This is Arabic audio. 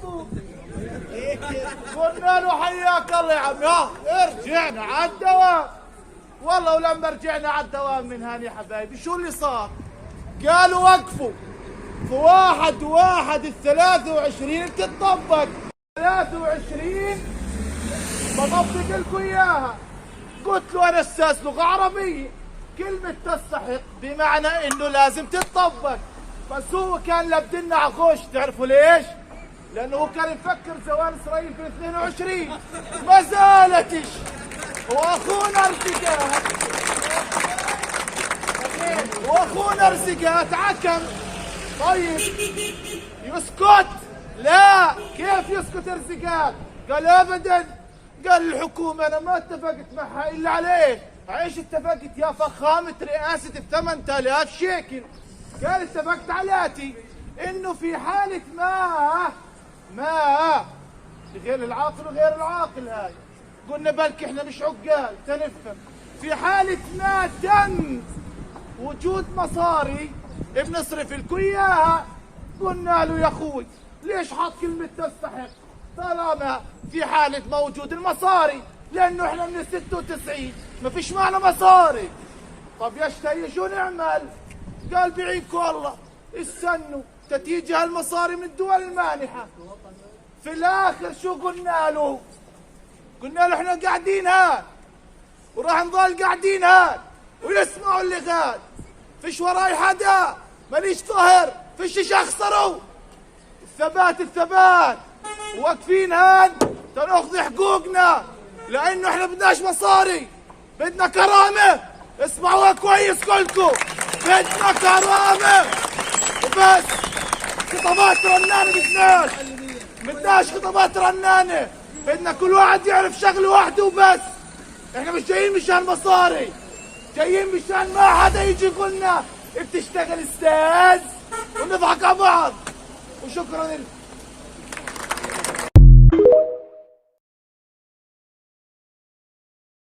مبسوط. قلنا له حياك الله يا عم، رجعنا على الدوام. والله ولما رجعنا على الدوام من هاني يا حبايبي شو اللي صار؟ قالوا وقفوا في 1/1/23 بتطبق 23 بطبق لكم اياها. قلت له انا استاذ لغه عربيه، كلمه تستحق بمعنى انه لازم تتطبق، بس هو كان لبدنا عخوش. تعرفوا ليش؟ لانه هو كان يفكر زوال اسرائيل في 22 ما زالتش، واخونا رزقات عكم. طيب يسكت؟ لا، كيف يسكت رزقات؟ قال ابدا، قال الحكومه انا ما اتفقت معها الا عليه. ايش اتفقت يا فخامه رئاسه ب 8000 شيكل؟ قال اتفقت علاتي انه في حاله ما غير العاقل وغير العاقل. هاي قلنا بلكي احنا مش عقال تنفهم. في حاله ما تم وجود مصاري بنصرف لكم اياها. قلنا له يا اخوي ليش حط كلمه تستحق طالما في حاله موجود المصاري؟ لانه احنا من 96 ما فيش معنا مصاري. طب يا شتي شو نعمل؟ قال بعينكم الله استنوا تتيجي هالمصاري من الدول المانحه. في الاخر شو قلنا له؟ قلنا له احنا قاعدين هان وراح نظل قاعدين هان ويسمعوا اللي قال. فيش وراي حدا، ماليش ظهر، فيش ايش اخسروا. الثبات واقفين هان تناخذ حقوقنا، لانه احنا بدناش مصاري، بدنا كرامه. اسمعوها كويس كلكم، بدنا كرامه وبس. خطابات رنانه بدناش خطابات رنانه. بدنا كل واحد يعرف شغله وحده وبس. احنا مش جايين مشان مصاري، جايين مشان ما حدا يجي يقولنا بتشتغل استاذ ونضحك على بعض. وشكرا لكم.